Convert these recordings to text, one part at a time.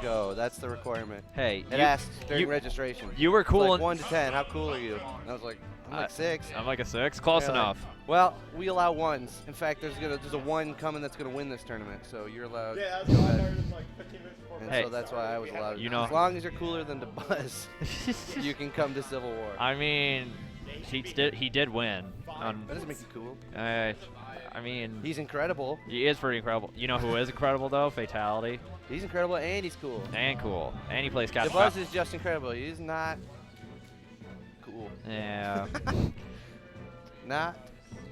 go. That's the requirement. Hey, It asks during registration. You were cool. It's like 1 to 10. How cool are you? And I was like, I'm like 6. I'm like a 6. Close They're enough. Like, well, we allow 1s. In fact, there's a 1 coming that's gonna win this tournament, so you're allowed. Yeah, that's what I started like 15 minutes before. And Hey. so that's why I was allowed. You know, as long as you're cooler than the Buzz, you can come to Civil War. I mean, he did win. That doesn't make you cool. I mean, He's incredible. he is pretty incredible. You know who is incredible though? Fatality. He's incredible and he's cool. And cool. And he plays The catch. Buzz is just incredible. He's not cool. Yeah. Not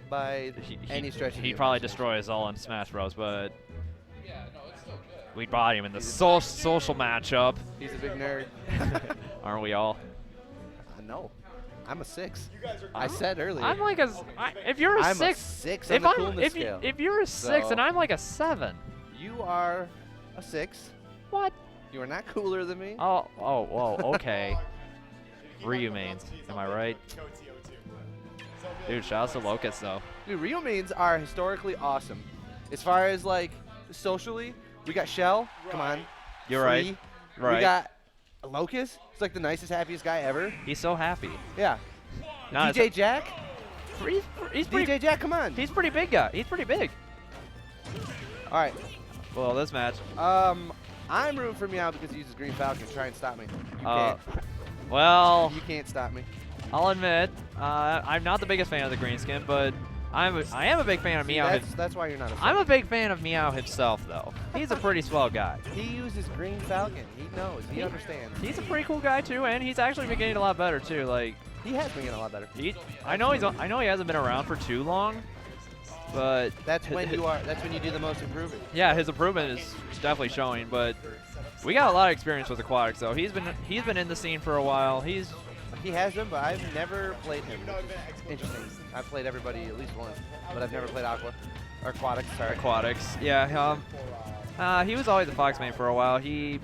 by any stretch of the He'd probably imagination. destroy us all in Smash Bros. But we brought him in the social matchup. He's a big nerd. Aren't we all? No. I'm a 6. I said earlier. I'm like if you're a I'm 6. a 6 on the coolness scale. If you're a 6 and I'm like a 7. You are a 6. What? You are not cooler than me. Oh, okay. Ryu mains, am I right? Dude, shout out to Locust though. Dude, Ryu mains are historically awesome. As far as like socially, we got Shell. Come on. You're right. Right. We got Locust. He's like the nicest, happiest guy ever. He's so happy. Yeah. Nah, DJ Jack. He's pretty. DJ Jack, come on. He's pretty big guy. He's pretty big. All right. Well, this match. I'm rooting for Meow because he uses Green Falcon. Try and stop me. You can't. Well, You can't stop me. I'll admit, I'm not the biggest fan of the green skin, but I am a big fan of See, Meow. that's why you're not a fan. I'm a big fan of Meow himself, though. He's a pretty swell guy. He uses Green Falcon. He knows. He understands. He's a pretty cool guy too, and he's actually been getting a lot better too. Like He has been getting a lot better. I know he hasn't been around for too long, but That's when you do the most improving. yeah, his improvement is definitely showing. But we got a lot of experience with Aqxatics, though. He's been in the scene for a while. He has been, but I've never played him. Which is interesting. I've played everybody at least once, but I've never played Aqxatics. Sorry. Aqxatics, yeah. He was always a Fox main for a while. He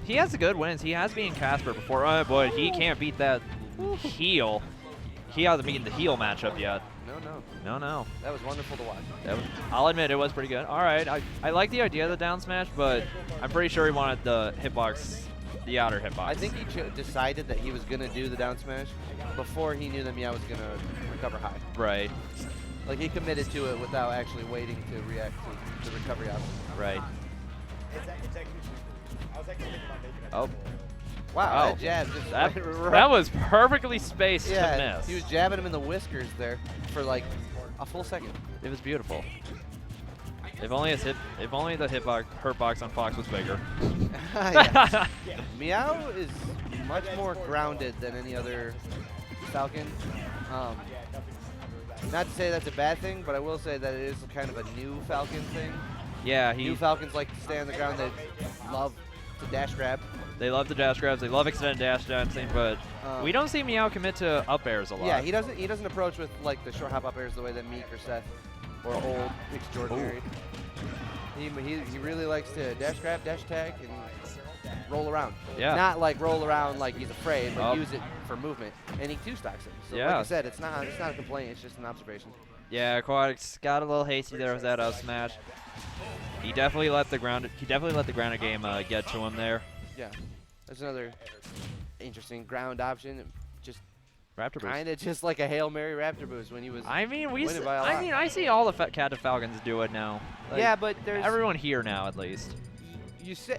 has the good wins. He has beaten Casper before. Oh boy, he can't beat that heel. He hasn't beaten the heel matchup yet. No. That was wonderful to watch. I'll admit it was pretty good. All right, I like the idea of the down smash, but I'm pretty sure he wanted the hitbox, the outer hitbox. I think he decided that he was going to do the down smash before he knew that Meow was going to recover high. Right. Like he committed to it without actually waiting to react to the recovery option. Right. Oh. Wow, Oh. that jab just That was perfectly spaced to miss. He was jabbing him in the whiskers there for like a full second. It was beautiful. If only the hurtbox on Fox was bigger. Yeah. Meow is much more grounded than any other Falcon. Not to say that's a bad thing, but I will say that it is kind of a new Falcon thing. Yeah, New Falcons like to stay on the ground. They love to dash grab. They love the dash grabs. They love extended dash dancing, but we don't see Meow commit to up airs a lot. Yeah, he doesn't approach with like the short hop up airs the way that Meek or Seth or old extraordinary. He really likes to dash grab, dash attack, and roll around. Yeah. Not like roll around like he's afraid, but use it for movement. And he two-stocks it. So like I said, it's not a complaint. It's just an observation. Yeah, Aqxatics got a little hasty there with that smash. He definitely let the grounded game get to him there. Yeah, that's another interesting ground option. Just Raptor boost. kind of just like a Hail Mary Raptor boost when he was. I mean, winning by a lot. I see all the Captive Falcons do it now. Like, yeah, but there's everyone here now at least. You say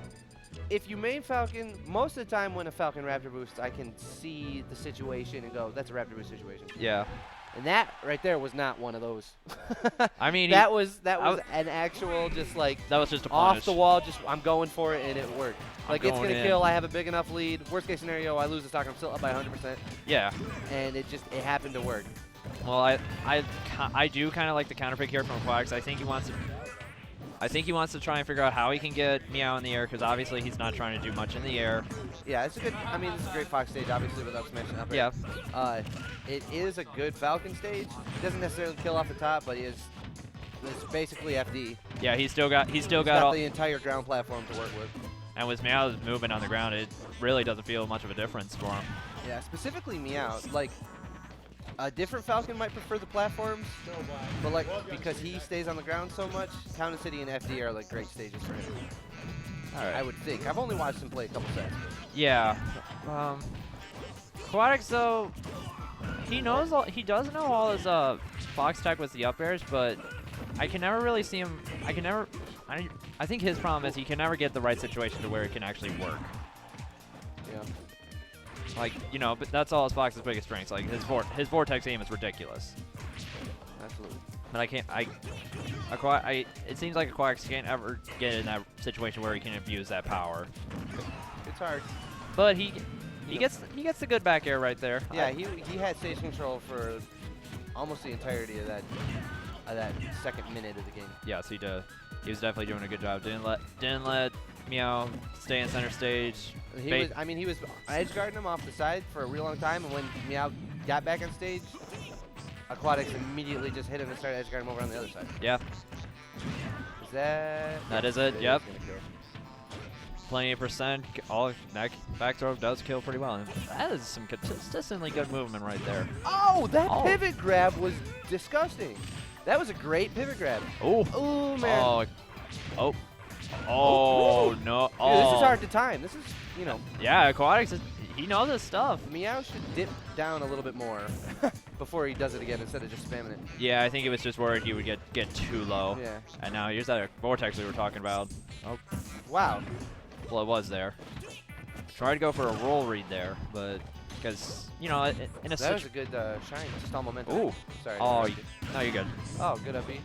if you main Falcon, most of the time when a Falcon Raptor boosts, I can see the situation and go, that's a Raptor boost situation. Yeah. And that right there was not one of those. I mean, that was an actual just like that was just a off punish. the wall. Just I'm going for it and it worked. Like it's gonna in. kill. I have a big enough lead. Worst case scenario, I lose the stock. I'm still up by 100%. Yeah. And it happened to work. Well, I do kind of like the counter pick here from Aqxatics. I think he wants to try and figure out how he can get Meow in the air, because obviously he's not trying to do much in the air. Yeah, it's a good. I mean, it's a great Fox stage, obviously, without smashing up. Yeah. It is a good Falcon stage. It doesn't necessarily kill off the top, but it's basically FD. Yeah, he's still got all the entire ground platform to work with. And with Meow's movement on the ground, it really doesn't feel much of a difference for him. Yeah, specifically Meow. Like, a different Falcon might prefer the platforms, but like because he stays on the ground so much, Town and City and FD are like great stages for him. All right. I would think. I've only watched him play a couple sets. Yeah. Aqxatics though, he does know all his Fox tech with the up airs, but I can never really see him. I think his problem is he can never get the right situation to where it can actually work. Yeah. Like, you know, but that's all his Fox's biggest strengths. Like his vortex aim is ridiculous. Absolutely. But it seems like Aqxatics can't ever get in that situation where he can abuse that power. It's hard. But he gets the good back air right there. Yeah, he had stage control for almost the entirety of that second minute of the game. Yes, he did. He was definitely doing a good job. Didn't let Meow stay in center stage. He was edge guarding him off the side for a real long time, and when Meow got back on stage, Aqxatics immediately just hit him and started edge guarding him over on the other side. Yeah. Is that? That is it. Yep. Plenty of percent. All back throw does kill pretty well. And that is some consistently good movement right there. Oh, that pivot grab was disgusting. That was a great pivot grab. Oh. Oh man. Oh. Oh. Oh no. Dude, Oh. this is hard to time. This is, you know. Yeah, Aqxatics, he knows his stuff. Meow should dip down a little bit more before he does it again instead of just spamming it. Yeah, I think it was just worried he would get too low. Yeah. And now here's that vortex we were talking about. Oh. Wow. Well, it was there. Tried to go for a roll read there, but because, you know, in a That was a good shine. Just all momentum. Ooh. Sorry. Oh, no, you're good. Oh, good up B.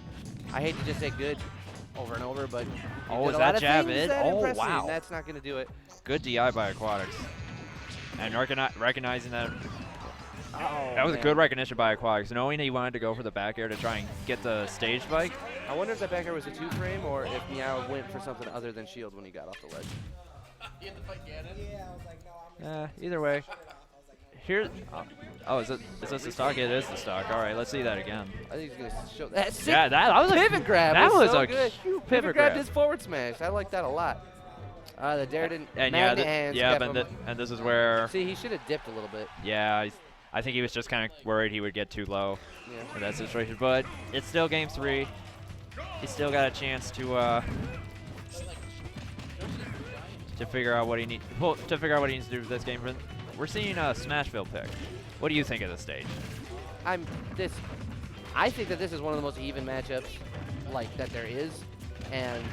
I hate to just say good over and over, but Oh, is that jab it? it? Oh, wow. That's not going to do it. Good DI by Aqxatics. And recognizing that. Oh, That was man. a good recognition by Aqxatics, knowing he wanted to go for the back air to try and get the stage spike. I wonder if that back air was a two-frame or if Meow went for something other than shield when he got off the ledge. Either way. Here. Oh, is this the stock? It is the stock. All right, let's see that again. I think he's going to show that. Sick Yeah, that was a pivot grab. That was so a good. cute Pivot grab. grabbed his forward smash. I like that a lot. The dare didn't. And magnet hands kept him. and this is where. See, he should have dipped a little bit. Yeah, I think he was just kind of worried he would get too low Yeah. in that situation. But it's still game 3. He's still got a chance to figure out what he needs to do with this game. We're seeing a Smashville pick. What do you think of this stage? I think that this is one of the most even matchups like that there is, and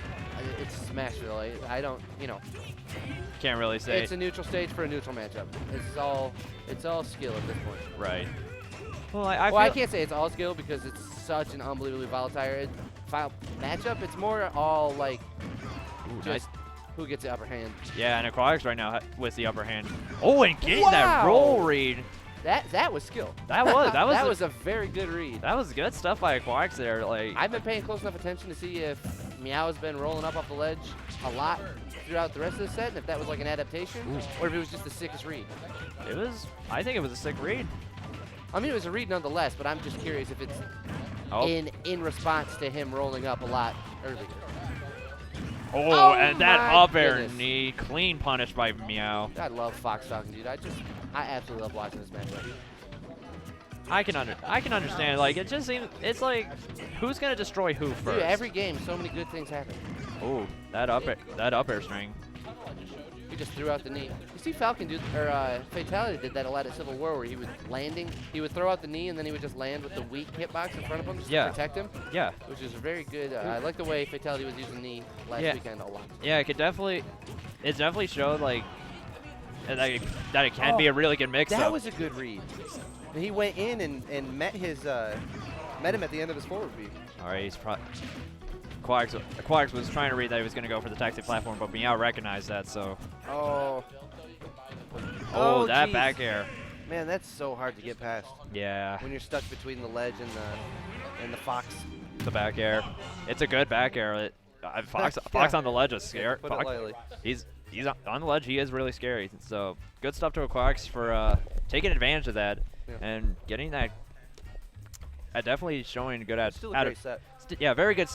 it's Smashville. I don't, you know. Can't really say. It's a neutral stage for a neutral matchup. It's all skill at this point. Right. Well, I can't say it's all skill because it's such an unbelievably volatile matchup. It's more all like just who gets the upper hand. Yeah, and Aqxatics right now with the upper hand. Oh, and getting that roll read. That was skill. That was a very good read. That was good stuff by Aqxatics there. Like I've been paying close enough attention to see if Meow has been rolling up off the ledge a lot throughout the rest of the set, and if that was like an adaptation, or if it was just the sickest read. I think it was a sick read. I mean, it was a read nonetheless, but I'm just curious if it's Oh. in response to him rolling up a lot earlier. Oh, and that my up air goodness. knee, clean punish by Meow. I love Fox Falcon, dude. I absolutely love watching this matchup. I can understand. Like it just seems it's like who's gonna destroy who first? Dude, every game, so many good things happen. Oh, that up air string. He just threw out the knee. You see Falcon do, or Fatality did that a lot at Civil War, where he would throw out the knee and then he would just land with the weak hitbox in front of him just to protect him. Yeah. Which is very good. I like the way Fatality was using knee last weekend a lot. Yeah, it definitely showed like that it can be a really good mix. That was a good read. He went in and met him at the end of his forward beat. All right, Aqxatics was trying to read that he was going to go for the tactic platform, but Meow recognized that, so. Oh, that geez. back air. Man, that's so hard to get past. Yeah. When you're stuck between the ledge and the Fox. The back air. It's a good back air. Fox on the ledge is scary. Put it lightly. He's on the ledge. He is really scary. So good stuff to Aqxatics for taking advantage of that and getting that. Definitely showing good at. Still a great set. Yeah, very good.